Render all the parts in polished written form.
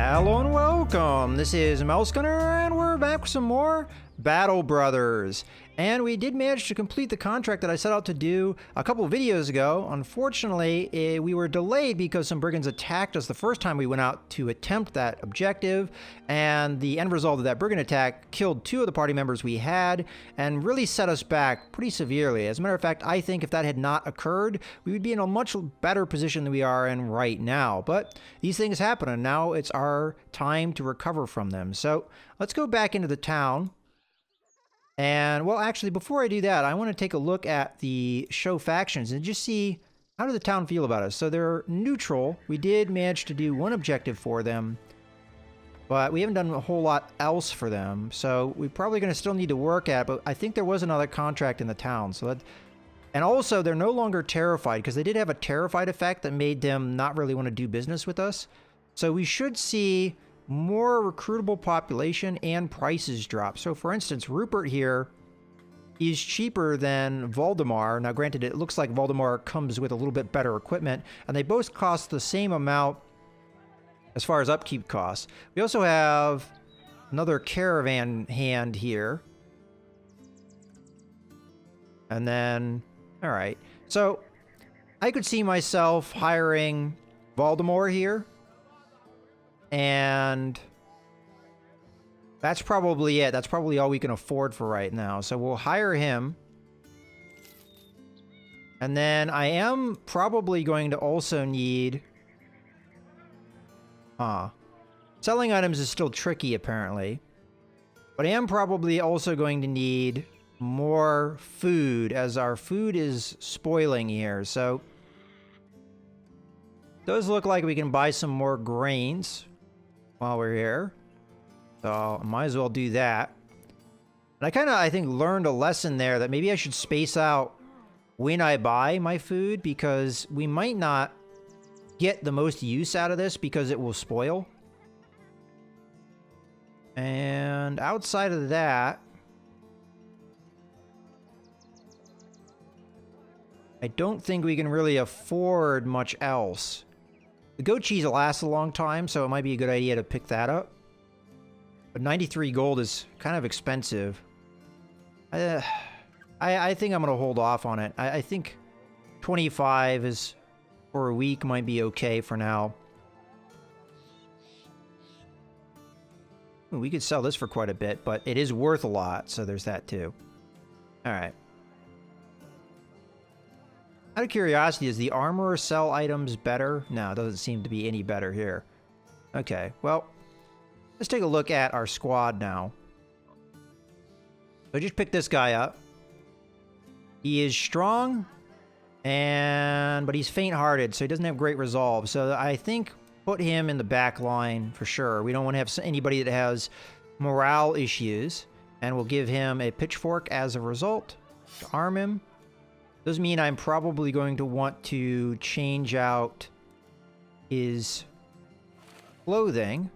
Hello and welcome. This is Mousegunner, and we're back with some more Battle Brothers. And we did manage to complete the contract that I set out to do a couple of videos ago. Unfortunately, we were delayed because some brigands attacked us the first time we went out to attempt that objective. And the end result of that brigand attack killed 2 of the party members we had and really set us back pretty severely. As a matter of fact, I think if that had not occurred, we would be in a much better position than we are in right now. But these things happen, and now it's our time to recover from them. So let's go back into the town. And, well, actually, before I do that, I want to take a look at the show factions and just see how does the town feel about us. So they're neutral. We did manage to do one objective for them, but we haven't done a whole lot else for them. So we're probably going to still need to work at it, but I think there was another contract in the town. So that, and also, they're no longer terrified because they did have a terrified effect that made them not really want to do business with us. So we should see more recruitable population and prices drop. So for instance, Rupert here is cheaper than Valdemar. Now granted, it looks like Valdemar comes with a little bit better equipment, and they both cost the same amount as far as upkeep costs. We also have another caravan hand here. And then, all right. So I could see myself hiring Valdemar here. And that's probably it. That's probably all we can afford for right now. So we'll hire him. And then I am probably going to also need... selling items is still tricky, apparently. But I am probably also going to need more food, as our food is spoiling here. So it does look like we can buy some more grains while we're here. So I might as well do that. And I kind of, I think, learned a lesson there that maybe I should space out when I buy my food, because we might not get the most use out of this because it will spoil. And outside of that, I don't think we can really afford much else. The goat cheese will last a long time, so it might be a good idea to pick that up. But 93 gold is kind of expensive. I think I'm going to hold off on it. I think 25 is for a week might be okay for now. We could sell this for quite a bit, but it is worth a lot, so there's that too. Alright. Out of curiosity, does the armorer sell items better? No, it doesn't seem to be any better here. Okay, well, let's take a look at our squad now. So I just picked this guy up. He is strong, but he's faint-hearted, so he doesn't have great resolve. So I think put him in the back line for sure. We don't want to have anybody that has morale issues, and we'll give him a pitchfork as a result to arm him. Does mean I'm probably going to want to change out his clothing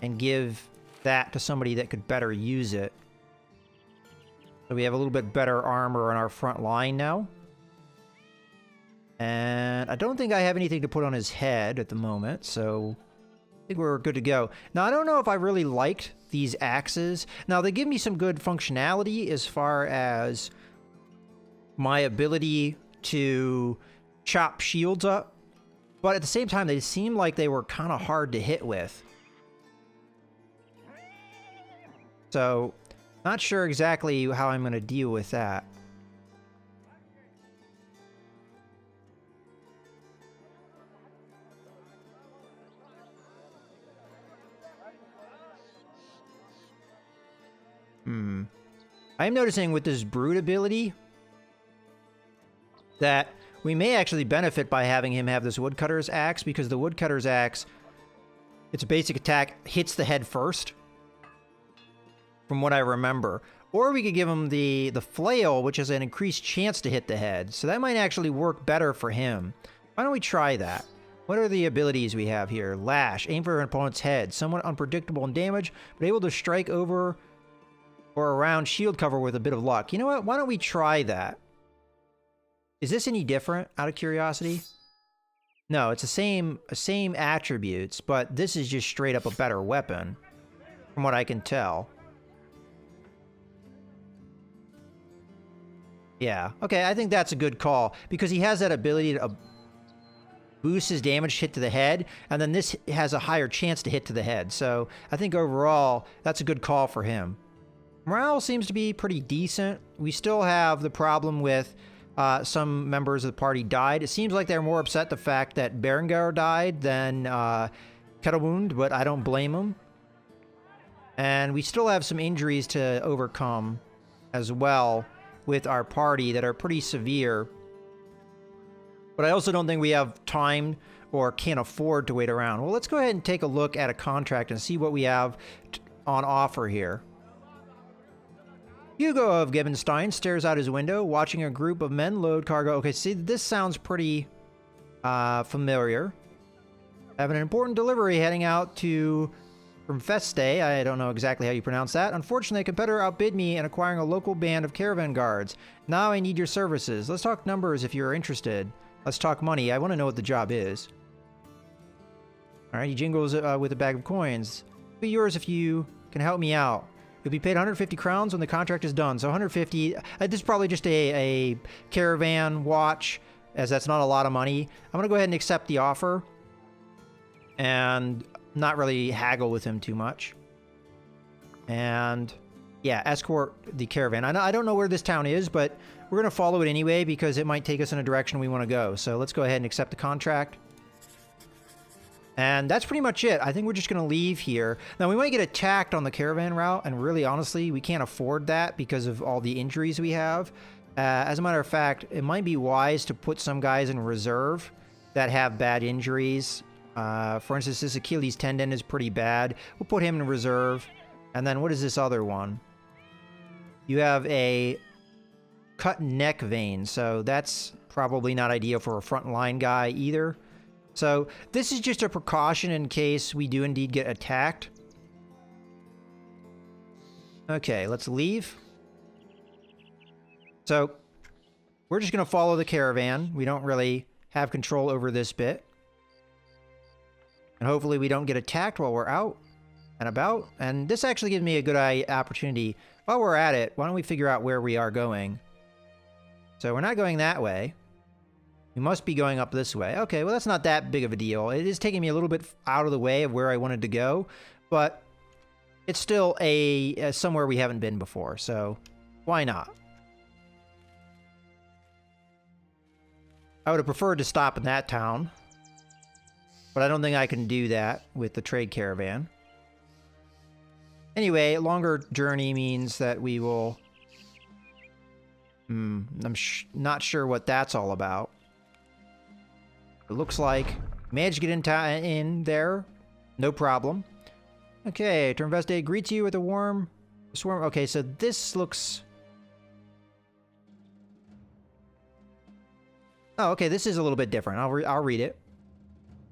and give that to somebody that could better use it. So we have a little bit better armor on our front line now. And I don't think I have anything to put on his head at the moment, so I think we're good to go. Now, I don't know if I really liked these axes. Now, they give me some good functionality as far as my ability to chop shields up, but at the same time, they seem like they were kind of hard to hit with. So, not sure exactly how I'm going to deal with that. I'm noticing with this brute ability that we may actually benefit by having him have this woodcutter's axe, because the woodcutter's axe, its basic attack hits the head first, from what I remember. Or we could give him the flail, which has an increased chance to hit the head. So that might actually work better for him. Why don't we try that? What are the abilities we have here? Lash, aim for an opponent's head. Somewhat unpredictable in damage, but able to strike over or around shield cover with a bit of luck. You know what? Why don't we try that? Is this any different, out of curiosity? No, it's the same attributes, but this is just straight up a better weapon, from what I can tell. Yeah, okay, I think that's a good call, because he has that ability to boost his damage hit to the head, and then this has a higher chance to hit to the head. So I think overall, that's a good call for him. Morale seems to be pretty decent. We still have the problem with some members of the party died. It seems like they're more upset the fact that Berengar died than Kettlewund, but I don't blame them. And we still have some injuries to overcome as well with our party that are pretty severe. But I also don't think we have time or can't afford to wait around. Well, let's go ahead and take a look at a contract and see what we have on offer here. Hugo of Gebenstein stares out his window, watching a group of men load cargo. Okay, see, this sounds pretty familiar. I have an important delivery heading out from Feste. I don't know exactly how you pronounce that. Unfortunately, a competitor outbid me in acquiring a local band of caravan guards. Now I need your services. Let's talk numbers if you're interested. Let's talk money. I want to know what the job is. All right, he jingles with a bag of coins. It'll be yours if you can help me out. You'll be paid 150 crowns when the contract is done. So 150, this is probably just a caravan watch, as that's not a lot of money. I'm going to go ahead and accept the offer and not really haggle with him too much. And yeah, escort the caravan. I don't know where this town is, but we're going to follow it anyway because it might take us in a direction we want to go. So let's go ahead and accept the contract. And that's pretty much it. I think we're just going to leave here. Now, we might get attacked on the caravan route, and really, honestly, we can't afford that because of all the injuries we have. As a matter of fact, it might be wise to put some guys in reserve that have bad injuries. For instance, this Achilles tendon is pretty bad. We'll put him in reserve. And then what is this other one? You have a cut neck vein, so that's probably not ideal for a frontline guy either. So this is just a precaution in case we do indeed get attacked. Okay, let's leave. So we're just going to follow the caravan. We don't really have control over this bit. And hopefully we don't get attacked while we're out and about. And this actually gives me a good opportunity. While we're at it, why don't we figure out where we are going? So we're not going that way. We must be going up this way. Okay, well, that's not that big of a deal. It is taking me a little bit out of the way of where I wanted to go, but it's still somewhere we haven't been before, so why not? I would have preferred to stop in that town, but I don't think I can do that with the trade caravan. Anyway, longer journey means that we will... I'm not sure what that's all about. It looks like managed to get in there, no problem. Okay, Turnveste greets you with a warm swarm. Okay, so this looks... Oh, okay, this is a little bit different. I'll read it.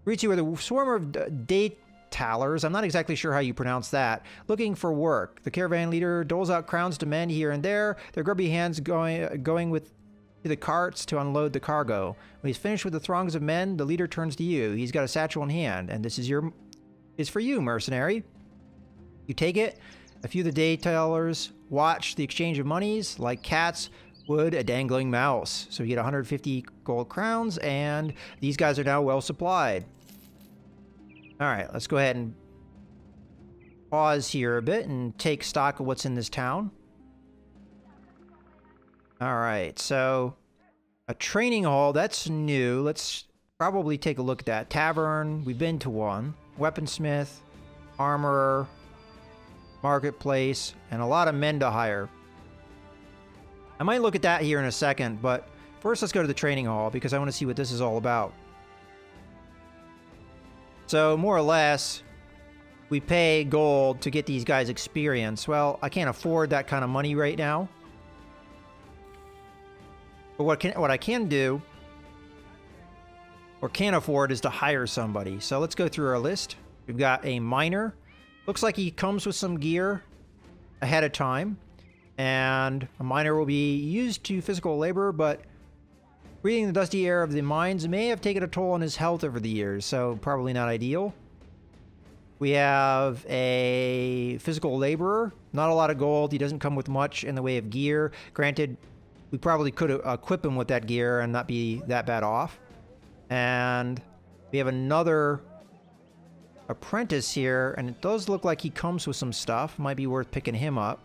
Greets you with a swarm of Daytalers. I'm not exactly sure how you pronounce that. Looking for work. The caravan leader doles out crowns to men here and there. Their grubby hands going with to the carts to unload the cargo. When he's finished with the throngs of men, the leader turns to you. He's got a satchel in hand, and this is for you, mercenary. You take it. A few of the Daytalers watch the exchange of monies like cats would a dangling mouse. So you get 150 gold crowns, and these guys are now well supplied. All right, let's go ahead and pause here a bit and take stock of what's in this town. All right, so a training hall, that's new. Let's probably take a look at that. Tavern, we've been to one. Weaponsmith, armorer, marketplace, and a lot of men to hire. I might look at that here in a second, but first let's go to the training hall because I want to see what this is all about. So more or less, we pay gold to get these guys experience. Well, I can't afford that kind of money right now. But what I can do, or can afford, is to hire somebody. So let's go through our list. We've got a miner. Looks like he comes with some gear ahead of time. And a miner will be used to physical labor, but Breathing the dusty air of the mines may have taken a toll on his health over the years, so probably not ideal. We have a physical laborer. Not a lot of gold. He doesn't come with much in the way of gear. Granted, we probably could equip him with that gear and not be that bad off. And we have another apprentice here, and it does look like he comes with some stuff. Might be worth picking him up.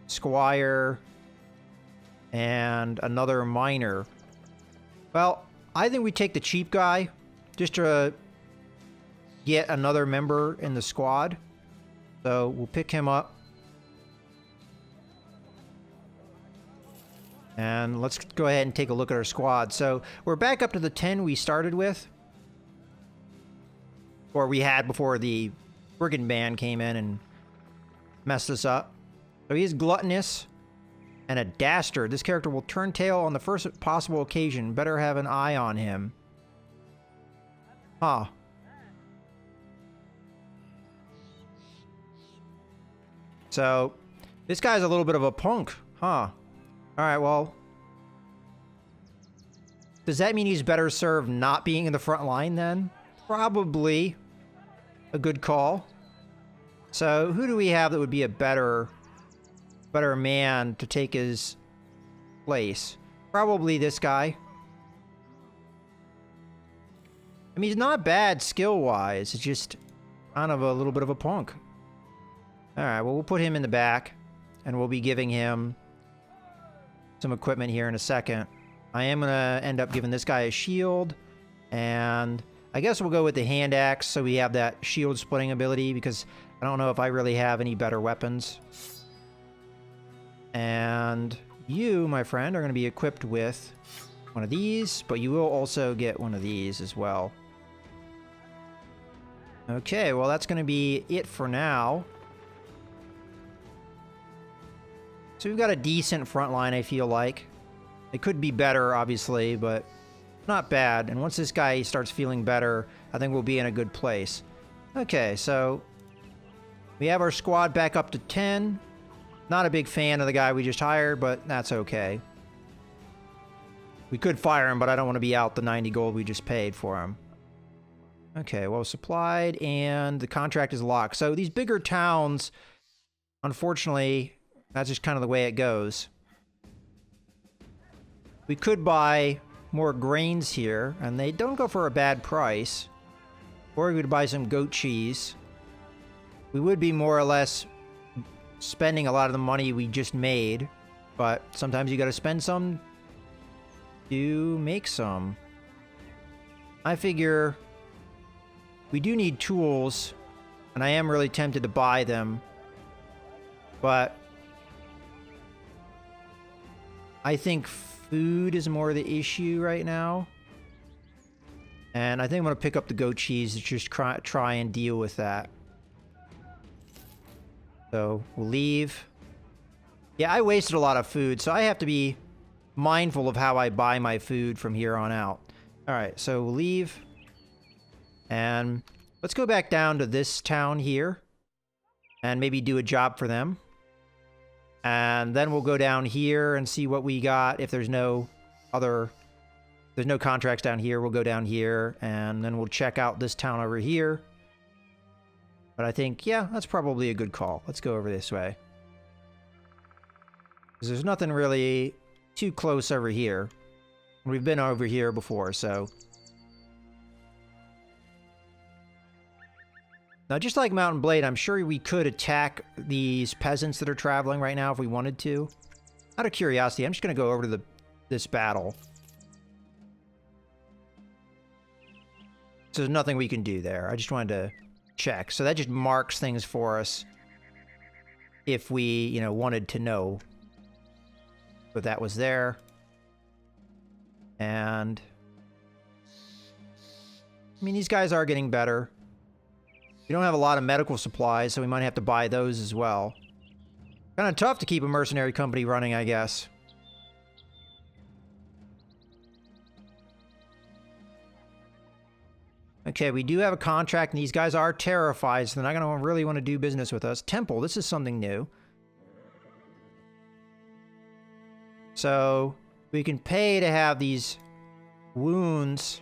Squire and another miner. Well, I think we take the cheap guy just to get another member in the squad. So we'll pick him up. And let's go ahead and take a look at our squad. So we're back up to the 10 we started with. Or we had before the brigand band came in and messed us up. So he's gluttonous and a dastard. This character will turn tail on the first possible occasion. Better have an eye on him. Huh. So, this guy's a little bit of a punk, huh? Alright, well. Does that mean he's better served not being in the front line then? Probably a good call. So, who do we have that would be a better man to take his place? Probably this guy. I mean, he's not bad skill-wise. It's just kind of a little bit of a punk. Alright, well, we'll put him in the back, and we'll be giving him some equipment here in a second. I am going to end up giving this guy a shield, and I guess we'll go with the hand axe so we have that shield splitting ability, because I don't know if I really have any better weapons. And you, my friend, are going to be equipped with one of these, but you will also get one of these as well. Okay, well, that's going to be it for now. So we've got a decent front line, I feel like. It could be better, obviously, but not bad. And once this guy starts feeling better, I think we'll be in a good place. Okay, so we have our squad back up to 10. Not a big fan of the guy we just hired, but that's okay. We could fire him, but I don't want to be out the 90 gold we just paid for him. Okay, well, supplied, and the contract is locked. So these bigger towns, unfortunately, that's just kind of the way it goes. We could buy more grains here, and they don't go for a bad price. Or we could buy some goat cheese. We would be more or less spending a lot of the money we just made, but sometimes you gotta spend some to make some. I figure we do need tools, and I am really tempted to buy them, but I think food is more the issue right now. And I think I'm going to pick up the goat cheese to just try and deal with that. So, we'll leave. Yeah, I wasted a lot of food, so I have to be mindful of how I buy my food from here on out. Alright, so we'll leave. And let's go back down to this town here. And maybe do a job for them. And then we'll go down here and see what we got. If there's no contracts down here, we'll go down here. And then we'll check out this town over here. But I think, yeah, that's probably a good call. Let's go over this way. Because there's nothing really too close over here. We've been over here before, so. Now, just like Mount and Blade, I'm sure we could attack these peasants that are traveling right now if we wanted to. Out of curiosity, I'm just going to go over to this battle. So there's nothing we can do there. I just wanted to check. So that just marks things for us if we, you know, wanted to know. But that was there. And I mean, these guys are getting better. We don't have a lot of medical supplies, so we might have to buy those as well. Kind of tough to keep a mercenary company running, I guess. Okay, we do have a contract, and these guys are terrified, so they're not going to really want to do business with us. Temple, this is something new. So, We can pay to have these wounds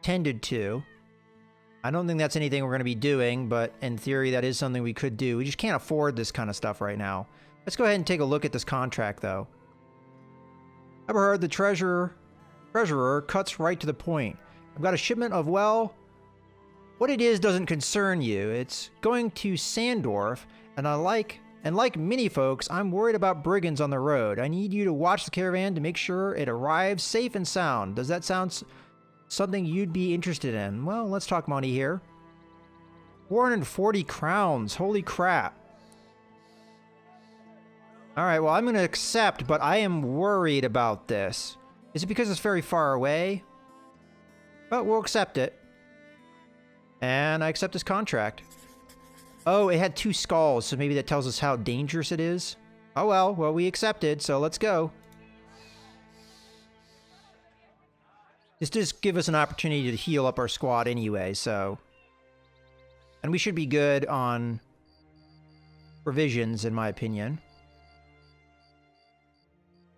tended to. I don't think that's anything we're going to be doing, but in theory, that is something we could do. We just can't afford this kind of stuff right now. Let's go ahead and take a look at this contract, though. Ever heard the treasurer cuts right to the point. I've got a shipment of, well, what it is doesn't concern you. It's going to Sandorf, and like many folks, I'm worried about brigands on the road. I need you to watch the caravan to make sure it arrives safe and sound. Does that sound something you'd be interested in? Well, let's talk money here. 440 crowns. Holy crap. Alright, well, I'm going to accept, but I am worried about this. Is it because it's very far away? But we'll accept it. And I accept this contract. Oh, it had 2 skulls, so maybe that tells us how dangerous it is. Oh well, we accepted, so let's go. This does give us an opportunity to heal up our squad anyway, so... And we should be good on provisions, in my opinion.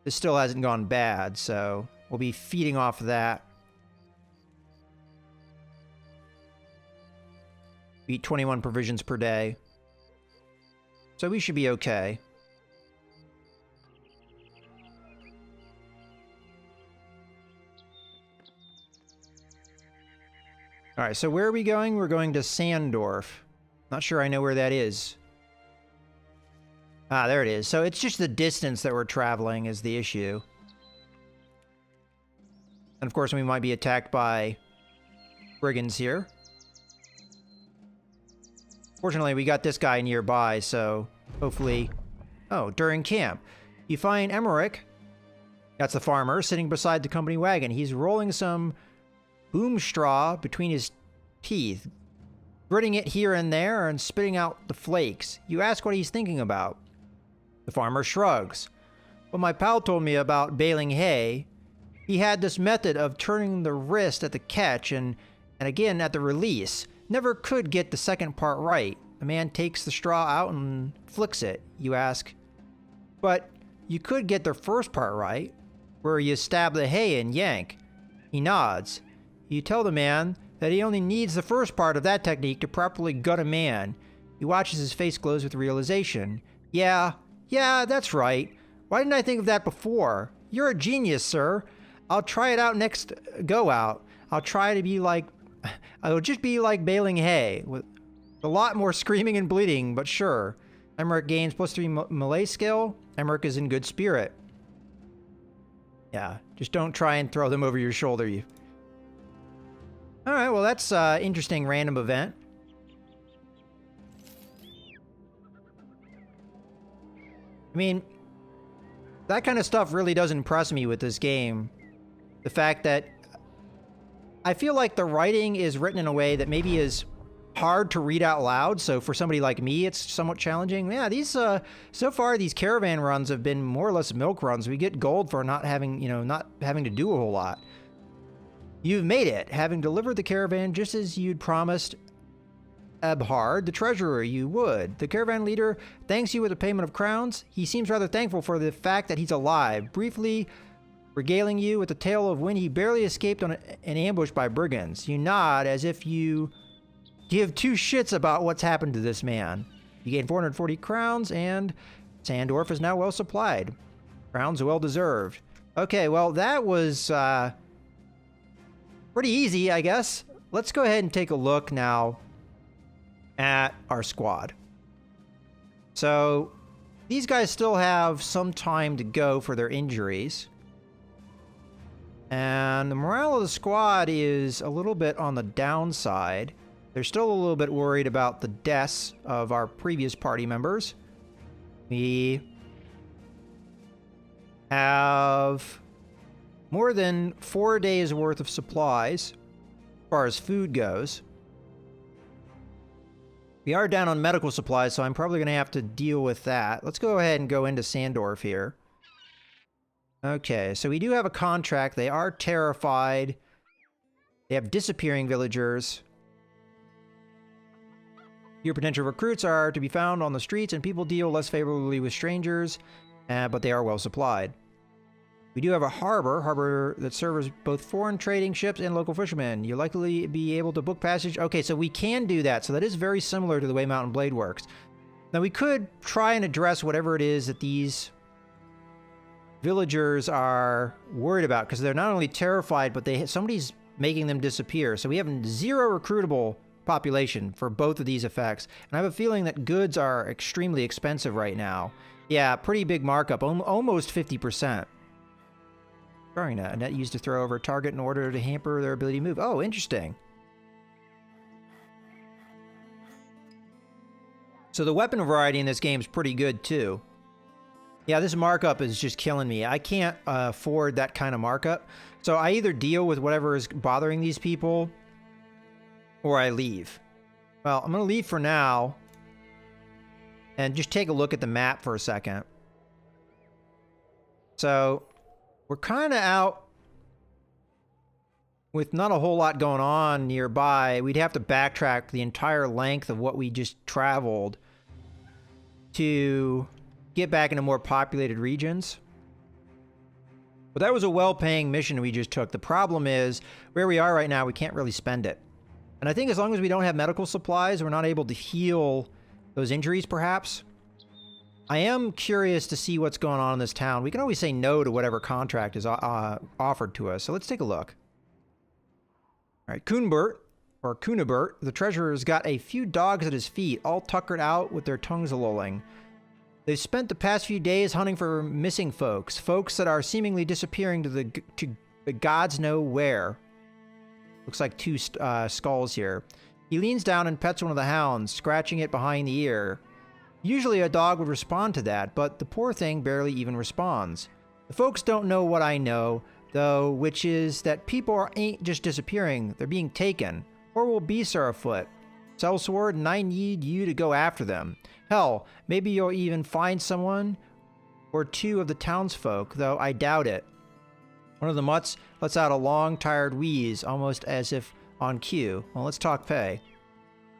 This still hasn't gone bad, so we'll be feeding off of that. We eat 21 provisions per day. So we should be okay. Alright, so where are we going? We're going to Sandorf. Not sure I know where that is. Ah, there it is. So it's just the distance that we're traveling is the issue. And of course we might be attacked by brigands here. Fortunately, we got this guy nearby, so hopefully... Oh, during camp. You find Emmerich, that's the farmer, sitting beside the company wagon. He's rolling some boom straw between his teeth, gritting it here and there and spitting out the flakes. You ask what he's thinking about. The farmer shrugs. Well, my pal told me about baling hay. He had this method of turning the wrist at the catch and again at the release. Never could get the second part right. The man takes the straw out and flicks it. You ask, but you could get the first part right, where you stab the hay and yank. He nods. You tell the man that he only needs the first part of that technique to properly gut a man. He watches his face glows with realization. Yeah, that's right. Why didn't I think of that before? You're a genius, sir. I'll try it out next go out. I'll try to be like... It'll just be like baling hay, with a lot more screaming and bleeding, but sure. Emmerich gains +3 melee skill. Emmerich is in good spirit. Yeah, just don't try and throw them over your shoulder. Alright, well that's an interesting random event. I mean, that kind of stuff really does impress me with this game. The fact that I feel like the writing is written in a way that maybe is hard to read out loud, so for somebody like me, it's somewhat challenging. Yeah, these, so far, these caravan runs have been more or less milk runs. We get gold for not having, not having to do a whole lot. You've made it, having delivered the caravan just as you'd promised Ebhard, the treasurer, you would. The caravan leader thanks you with a payment of crowns. He seems rather thankful for the fact that he's alive, briefly regaling you with the tale of when he barely escaped on an ambush by brigands. You nod as if you give 2 shits about what's happened to this man. You gain 440 crowns, and Sandorf is now well supplied. Crowns well deserved. Okay, well, that was pretty easy, I guess. Let's go ahead and take a look now at our squad. So, these guys still have some time to go for their injuries. And the morale of the squad is a little bit on the downside. They're still a little bit worried about the deaths of our previous party members. We have more than 4 days worth of supplies as far as food goes. We are down on medical supplies, so I'm probably going to have to deal with that. Let's go ahead and go into Sandorf here. Okay, so we do have a contract. They are terrified. They have disappearing villagers. Your potential recruits are to be found on the streets, and people deal less favorably with strangers, but they are well supplied. We do have a harbor that serves both foreign trading ships and local fishermen. You'll likely be able to book passage. Okay, so we can do that. So that is very similar to the way Mount and Blade works. Now we could try and address whatever it is that these villagers are worried about, because they're not only terrified, but somebody's making them disappear. So we have 0 recruitable population for both of these effects. And I have a feeling that goods are extremely expensive right now. Yeah, pretty big markup, almost 50%. Throwing a net used to throw over a target in order to hamper their ability to move. Oh, interesting. So the weapon variety in this game is pretty good too. Yeah, this markup is just killing me. I can't afford that kind of markup. So I either deal with whatever is bothering these people, or I leave. Well, I'm going to leave for now and just take a look at the map for a second. So we're kind of out with not a whole lot going on nearby. We'd have to backtrack the entire length of what we just traveled to get back into more populated regions. But that was a well-paying mission we just took. The problem is, where we are right now, we can't really spend it. And I think as long as we don't have medical supplies, we're not able to heal those injuries, perhaps. I am curious to see what's going on in this town. We can always say no to whatever contract is offered to us. So let's take a look. All right, Kunbert, or Kunibert, the treasurer's got a few dogs at his feet, all tuckered out with their tongues lolling. They've spent the past few days hunting for missing folks that are seemingly disappearing to the gods know where. Looks like 2 skulls here. He leans down and pets one of the hounds, scratching it behind the ear. Usually a dog would respond to that, but the poor thing barely even responds. The folks don't know what I know, though, which is that people ain't just disappearing, they're being taken. Horrible beasts are afoot. Sellsword, and I need you to go after them. Hell, maybe you'll even find someone or 2 of the townsfolk, though I doubt it. One of the mutts lets out a long, tired wheeze, almost as if on cue. Well, let's talk pay.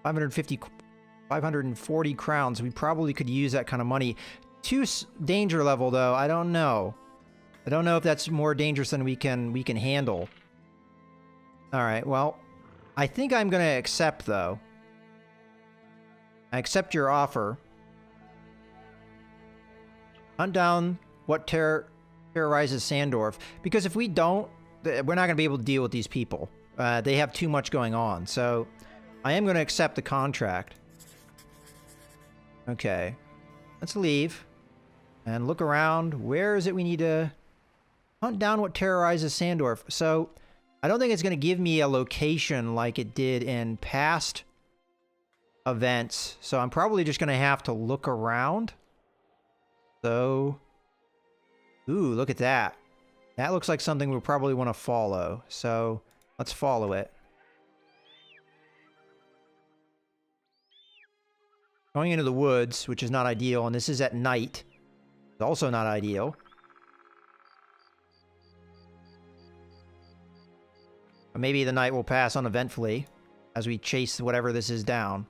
540 crowns. We probably could use that kind of money. 2 danger level, though. I don't know. I don't know if that's more dangerous than we can handle. All right. Well, I think I'm going to accept, though. I accept your offer. Hunt down what terrorizes Sandorf, because if we don't, we're not going to be able to deal with these people. They have too much going on. So I am going to accept the contract. Okay, let's leave and look around. Where is it we need to hunt down what terrorizes Sandorf? So I don't think it's going to give me a location like it did in past events. So I'm probably just going to have to look around. So, ooh, look at that. That looks like something we'll probably want to follow. So let's follow it. Going into the woods, which is not ideal, and this is at night. It's also not ideal. But maybe the night will pass uneventfully as we chase whatever this is down.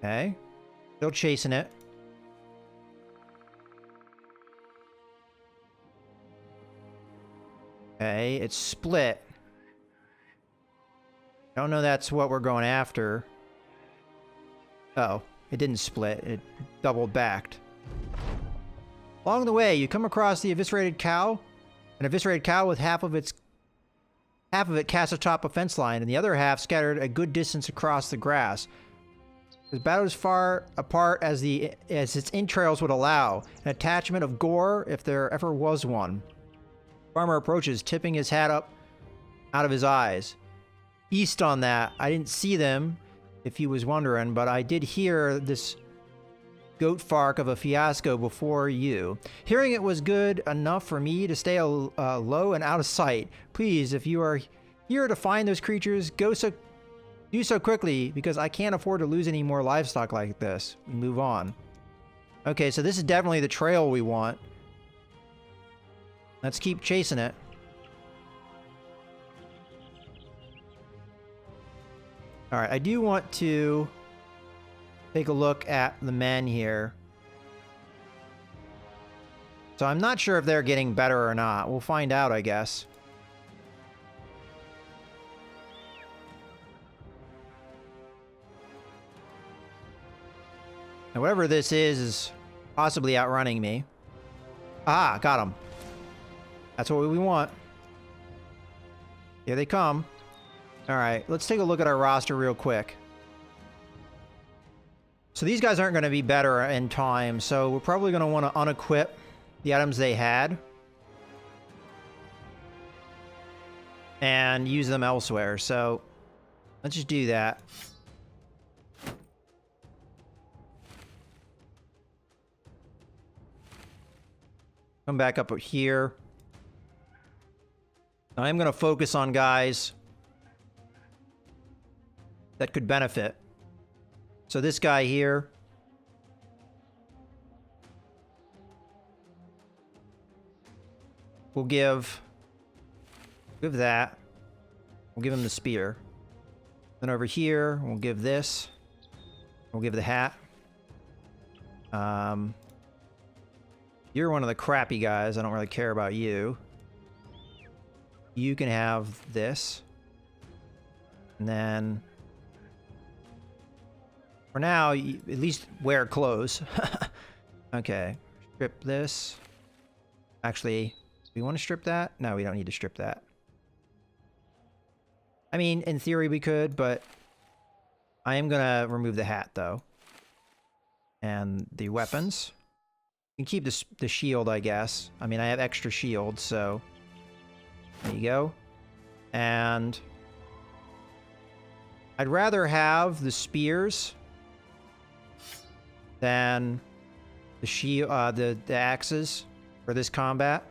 Okay. Still chasing it. Okay, it's split. Don't know that's what we're going after. Oh, it didn't split. It doubled backed. Along the way, you come across the eviscerated cow. An eviscerated cow with half of it cast atop a fence line, and the other half scattered a good distance across the grass. It was about as far apart as its entrails would allow. An attachment of gore, if there ever was one. Farmer approaches, tipping his hat up out of his eyes. East on that. I didn't see them, if you was wondering, but I did hear this goat fark of a fiasco before you. Hearing it was good enough for me to stay low and out of sight. Please, if you are here to find those creatures, do so quickly, because I can't afford to lose any more livestock like this. We move on. Okay, so this is definitely the trail we want. Let's keep chasing it. All right, I do want to take a look at the men here. So I'm not sure if they're getting better or not. We'll find out, I guess. Now, whatever this is possibly outrunning me. Ah, got him. That's what we want. Here they come. All right, let's take a look at our roster real quick. So these guys aren't going to be better in time, so we're probably going to want to unequip the items they had and use them elsewhere. So let's just do that. Come back up here. I'm going to focus on guys that could benefit. So this guy here. We'll give that. We'll give him the spear. Then over here, we'll give this. We'll give the hat. You're one of the crappy guys. I don't really care about you. You can have this. And then, for now, at least wear clothes. Okay. Strip this. Actually, do we want to strip that? No, we don't need to strip that. I mean, in theory we could, but I am going to remove the hat, though. And the weapons. You can keep the shield, I guess. I mean, I have extra shield, so there you go. And I'd rather have the spears than the shield, the axes for this combat.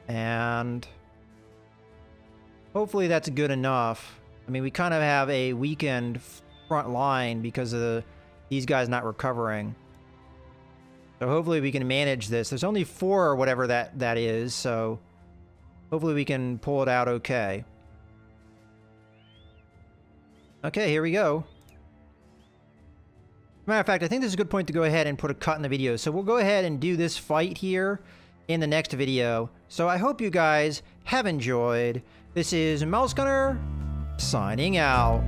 And hopefully that's good enough. I mean, we kind of have a weakened front line because of these guys not recovering. So hopefully we can manage this. There's only 4 or whatever that is, so hopefully we can pull it out okay. Okay, here we go. Matter of fact, I think this is a good point to go ahead and put a cut in the video. So we'll go ahead and do this fight here in the next video. So I hope you guys have enjoyed. This is Mouse Gunner signing out.